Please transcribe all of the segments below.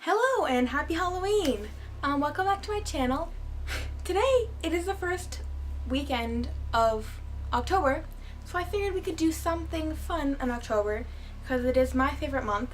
Hello and happy Halloween! Welcome back to my channel. Today it is the first weekend of October, so I figured we could do something fun in October because it is my favorite month.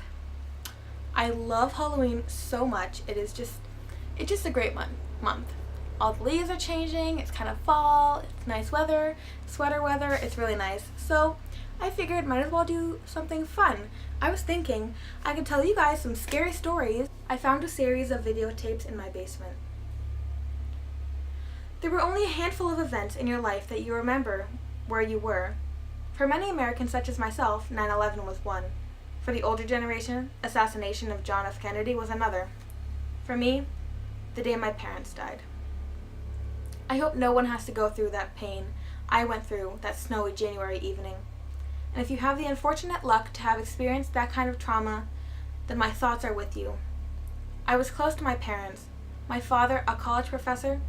I love Halloween so much. It's just a great month. All the leaves are changing, it's kind of fall, it's nice weather, sweater weather, it's really nice. So I figured might as well do something fun. I was thinking I could tell you guys some scary stories. I found a series of videotapes in my basement. There were only a handful of events in your life that you remember where you were. For many Americans such as myself, 9/11 was one. For the older generation, assassination of John F. Kennedy was another. For me, the day my parents died. I hope no one has to go through that pain I went through that snowy January evening. And if you have the unfortunate luck to have experienced that kind of trauma, then my thoughts are with you. I was close to my parents. My father, a college professor,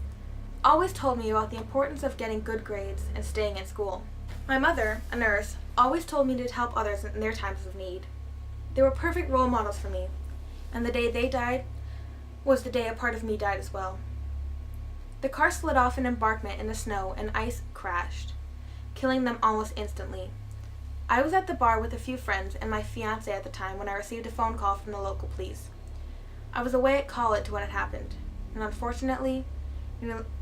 always told me about the importance of getting good grades and staying in school. My mother, a nurse, always told me to help others in their times of need. They were perfect role models for me, and the day they died was the day a part of me died as well. The car slid off an embankment in the snow and ice crashed, killing them almost instantly. I was at the bar with a few friends and my fiancé at the time when I received a phone call from the local police. I was away at college when it happened, and unfortunately,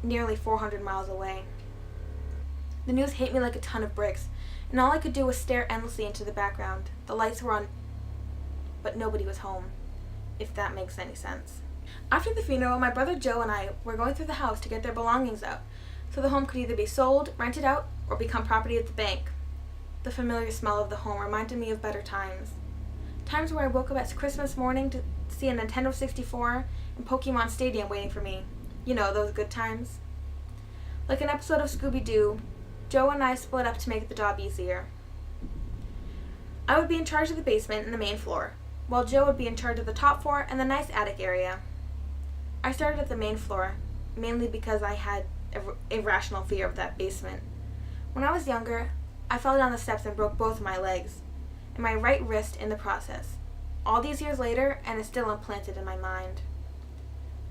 nearly 400 miles away. The news hit me like a ton of bricks, and all I could do was stare endlessly into the background. The lights were on, but nobody was home, if that makes any sense. After the funeral, my brother Joe and I were going through the house to get their belongings out, so the home could either be sold, rented out, or become property of the bank. The familiar smell of the home reminded me of better times. Times where I woke up at Christmas morning to see a Nintendo 64 and Pokemon Stadium waiting for me. You know, those good times. Like an episode of Scooby-Doo, Joe and I split up to make the job easier. I would be in charge of the basement and the main floor, while Joe would be in charge of the top floor and the nice attic area. I started at the main floor, mainly because I had an irrational fear of that basement. When I was younger, I fell down the steps and broke both of my legs, and my right wrist in the process. All these years later, and it's still implanted in my mind.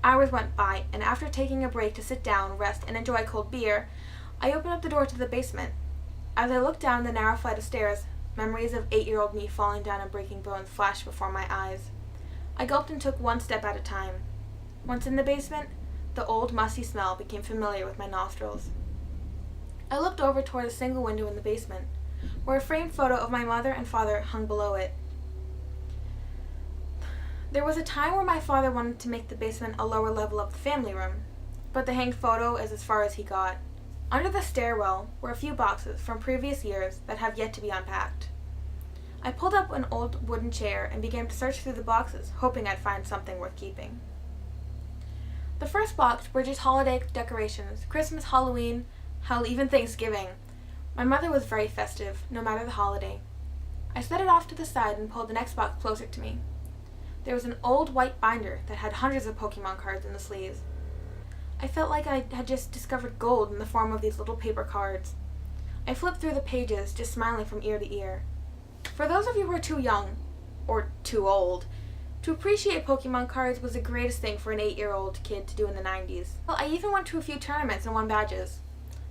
Hours went by, and after taking a break to sit down, rest, and enjoy a cold beer, I opened up the door to the basement. As I looked down the narrow flight of stairs, memories of 8-year-old me falling down and breaking bones flashed before my eyes. I gulped and took one step at a time. Once in the basement, the old, musty smell became familiar with my nostrils. I looked over toward a single window in the basement, where a framed photo of my mother and father hung below it. There was a time where my father wanted to make the basement a lower level of the family room, but the hanged photo is as far as he got. Under the stairwell were a few boxes from previous years that have yet to be unpacked. I pulled up an old wooden chair and began to search through the boxes, hoping I'd find something worth keeping. The first box were just holiday decorations, Christmas, Halloween, hell, even Thanksgiving. My mother was very festive, no matter the holiday. I set it off to the side and pulled the next box closer to me. There was an old white binder that had hundreds of Pokemon cards in the sleeves. I felt like I had just discovered gold in the form of these little paper cards. I flipped through the pages, just smiling from ear to ear. For those of you who are too young, or too old, to appreciate Pokemon cards was the greatest thing for an 8-year-old kid to do in the 90s. Well, I even went to a few tournaments and won badges.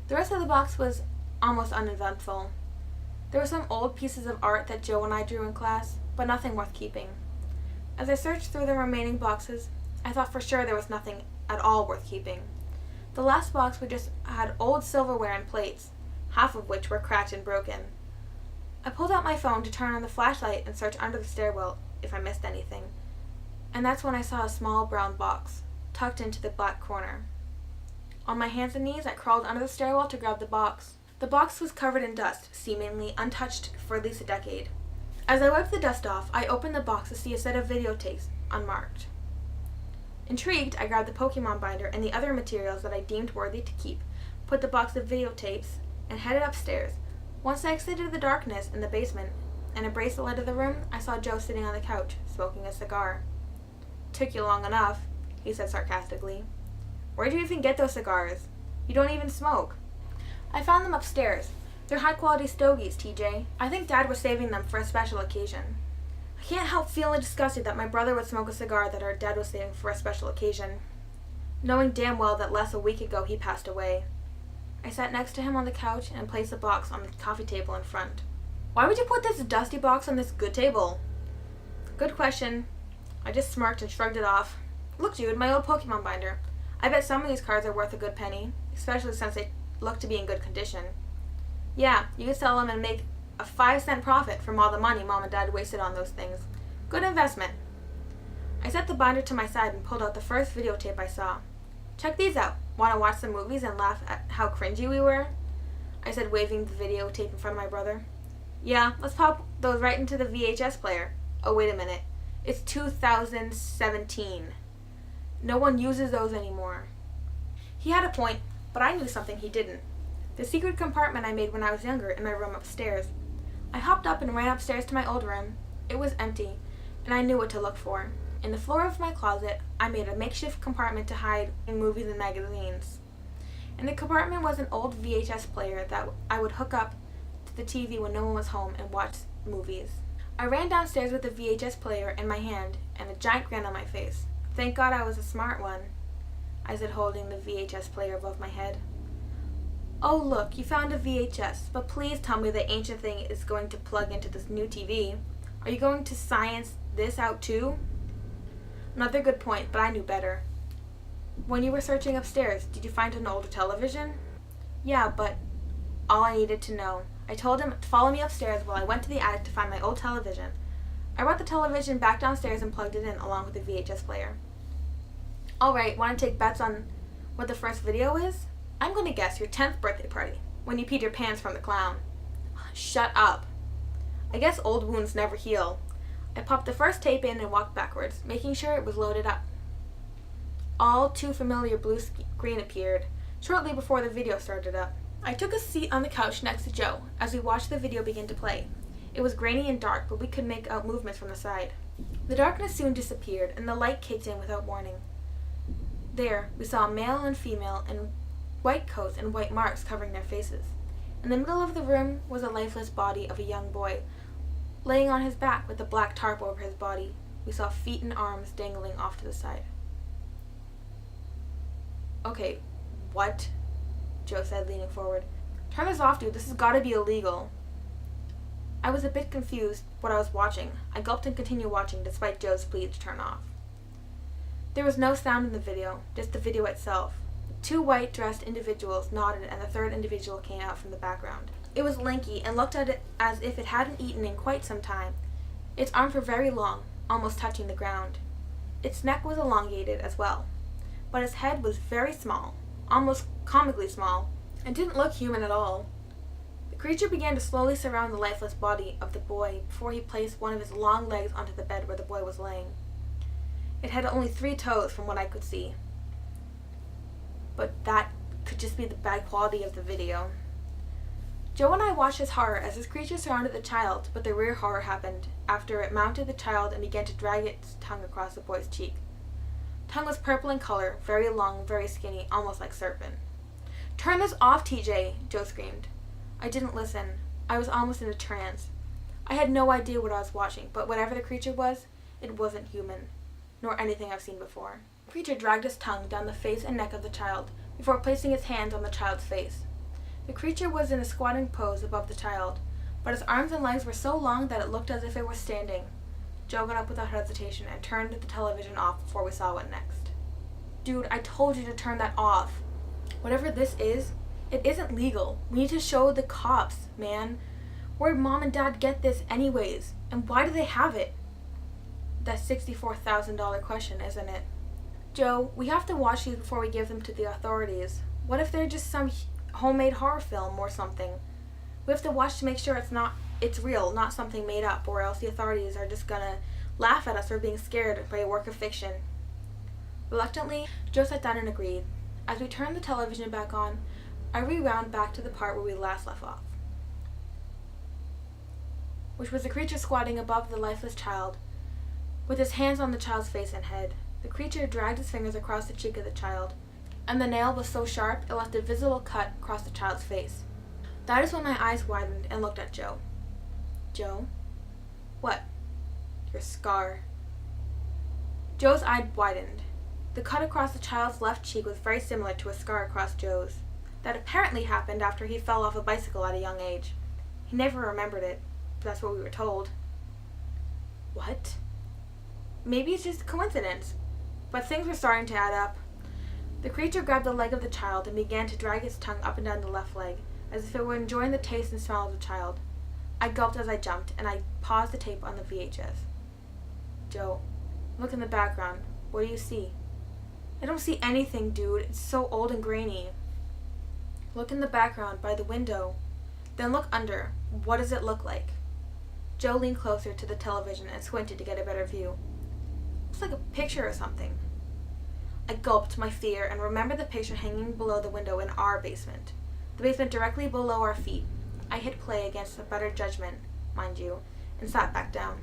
The rest of the box was almost uneventful. There were some old pieces of art that Joe and I drew in class, but nothing worth keeping. As I searched through the remaining boxes, I thought for sure there was nothing at all worth keeping. The last box just had old silverware and plates, half of which were cracked and broken. I pulled out my phone to turn on the flashlight and search under the stairwell if I missed anything, and that's when I saw a small brown box, tucked into the black corner. On my hands and knees, I crawled under the stairwell to grab the box. The box was covered in dust, seemingly untouched for at least a decade. As I wiped the dust off, I opened the box to see a set of videotapes, unmarked. Intrigued, I grabbed the Pokemon binder and the other materials that I deemed worthy to keep, put the box of videotapes, and headed upstairs. Once I exited the darkness in the basement and embraced the light of the room, I saw Joe sitting on the couch, smoking a cigar. "Took you long enough," he said sarcastically. "Where'd you even get those cigars? You don't even smoke." "I found them upstairs. They're high-quality stogies, TJ. I think Dad was saving them for a special occasion." I can't help feeling disgusted that my brother would smoke a cigar that our dad was saving for a special occasion, knowing damn well that less a week ago he passed away. I sat next to him on the couch and placed the box on the coffee table in front. Why would you put this dusty box on this good table? Good question. I just smirked and shrugged it off. Look, dude, my old Pokemon binder. I bet some of these cards are worth a good penny, especially since they look to be in good condition. Yeah, you could sell them and make a 5-cent profit from all the money Mom and Dad wasted on those things. Good investment. I set the binder to my side and pulled out the first videotape I saw. Check these out. Want to watch some movies and laugh at how cringy we were? I said, waving the videotape in front of my brother. Yeah, let's pop those right into the VHS player. Oh, wait a minute. It's 2017. No one uses those anymore. He had a point, but I knew something he didn't. The secret compartment I made when I was younger in my room upstairs. I hopped up and ran upstairs to my old room. It was empty, and I knew what to look for. In the floor of my closet, I made a makeshift compartment to hide in movies and magazines. In the compartment was an old VHS player that I would hook up to the TV when no one was home and watch movies. I ran downstairs with the VHS player in my hand and a giant grin on my face. Thank God I was a smart one, I said, holding the VHS player above my head. Oh look, you found a VHS, but please tell me the ancient thing is going to plug into this new TV. Are you going to science this out too? Another good point, but I knew better. When you were searching upstairs, did you find an older television? Yeah, but all I needed to know. I told him to follow me upstairs while I went to the attic to find my old television. I brought the television back downstairs and plugged it in along with the VHS player. Alright, want to take bets on what the first video is? I'm going to guess your 10th birthday party, when you peed your pants from the clown. Shut up. I guess old wounds never heal. I popped the first tape in and walked backwards, making sure it was loaded up. All too familiar blue screen appeared, shortly before the video started up. I took a seat on the couch next to Joe as we watched the video begin to play. It was grainy and dark, but we could make out movements from the side. The darkness soon disappeared, and the light kicked in without warning. There, we saw a male and female in white coats and white marks covering their faces. In the middle of the room was a lifeless body of a young boy, laying on his back with a black tarp over his body. We saw feet and arms dangling off to the side. Okay, what? Joe said, leaning forward. Turn this off, dude. This has got to be illegal. I was a bit confused what I was watching. I gulped and continued watching, despite Joe's plea to turn off. There was no sound in the video, just the video itself. Two white-dressed individuals nodded, and the third individual came out from the background. It was lanky and looked at it as if it hadn't eaten in quite some time. Its arms were very long, almost touching the ground. Its neck was elongated as well, but its head was very small, almost comically small, and didn't look human at all. The creature began to slowly surround the lifeless body of the boy before he placed one of his long legs onto the bed where the boy was laying. It had only 3 toes from what I could see, but that could just be the bad quality of the video. Joe and I watched his horror as this creature surrounded the child, but the real horror happened after it mounted the child and began to drag its tongue across the boy's cheek. Tongue was purple in color, very long, very skinny, almost like serpent. Turn this off, TJ, Joe screamed. I didn't listen. I was almost in a trance. I had no idea what I was watching, but whatever the creature was, it wasn't human, nor anything I've seen before. The creature dragged its tongue down the face and neck of the child before placing its hands on the child's face. The creature was in a squatting pose above the child, but its arms and legs were so long that it looked as if it were standing. Joe got up without hesitation and turned the television off before we saw what next. Dude, I told you to turn that off. Whatever this is, it isn't legal. We need to show the cops, man. Where'd Mom and Dad get this anyways? And why do they have it? That $64,000 question, isn't it? Joe, we have to watch these before we give them to the authorities. What if they're just some homemade horror film or something? We have to watch to make sure it's real, not something made up, or else the authorities are just gonna laugh at us for being scared by a work of fiction. Reluctantly, Joe sat down and agreed. As we turned the television back on, I rewound back to the part where we last left off, which was the creature squatting above the lifeless child, with his hands on the child's face and head. The creature dragged his fingers across the cheek of the child, and the nail was so sharp it left a visible cut across the child's face. That is when my eyes widened and looked at Joe. Joe? What? Your scar. Joe's eye widened. The cut across the child's left cheek was very similar to a scar across Joe's. That apparently happened after he fell off a bicycle at a young age. He never remembered it, but that's what we were told. What? Maybe it's just a coincidence, but things were starting to add up. The creature grabbed the leg of the child and began to drag its tongue up and down the left leg, as if it were enjoying the taste and smell of the child. I gulped as I jumped, and I paused the tape on the VHS. Joe, look in the background. What do you see? I don't see anything, dude. It's so old and grainy. Look in the background, by the window. Then look under. What does it look like? Joe leaned closer to the television and squinted to get a better view. It's like a picture or something. I gulped my fear and remembered the picture hanging below the window in our basement. The basement directly below our feet. I hit play against a better judgment, mind you, and sat back down.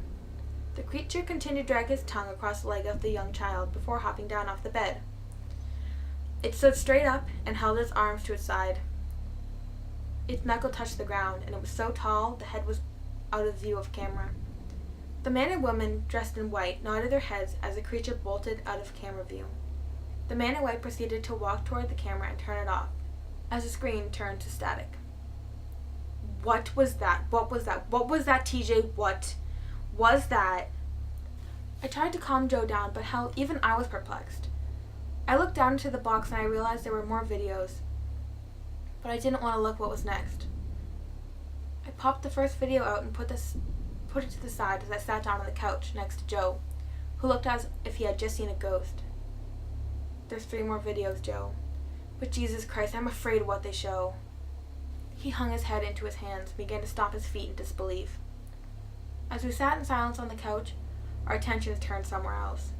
The creature continued to drag his tongue across the leg of the young child before hopping down off the bed. It stood straight up and held its arms to its side. Its knuckle touched the ground, and it was so tall the head was out of view of camera. The man and woman, dressed in white, nodded their heads as the creature bolted out of camera view. The man in white proceeded to walk toward the camera and turn it off, as the screen turned to static. What was that? What was that? What was that, TJ? What was that? I tried to calm Joe down, but hell, even I was perplexed. I looked down into the box and I realized there were more videos, but I didn't want to look what was next. I popped the first video out and put it to the side as I sat down on the couch next to Joe, who looked as if he had just seen a ghost. There's 3 more videos, Joe. But Jesus Christ, I'm afraid of what they show. He hung his head into his hands and began to stomp his feet in disbelief. As we sat in silence on the couch, our attentions turned somewhere else.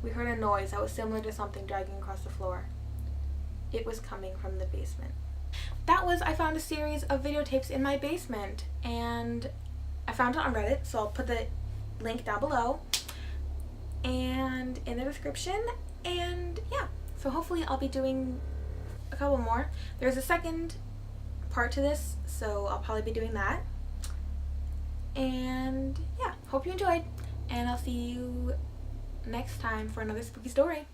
We heard a noise that was similar to something dragging across the floor. It was coming from the basement. I found a series of videotapes in my basement, and I found it on Reddit, so I'll put the link down below and in the description, and yeah, so hopefully I'll be doing a couple more. There's a second part to this, so I'll probably be doing that, and yeah, hope you enjoyed, and I'll see you next time for another spooky story.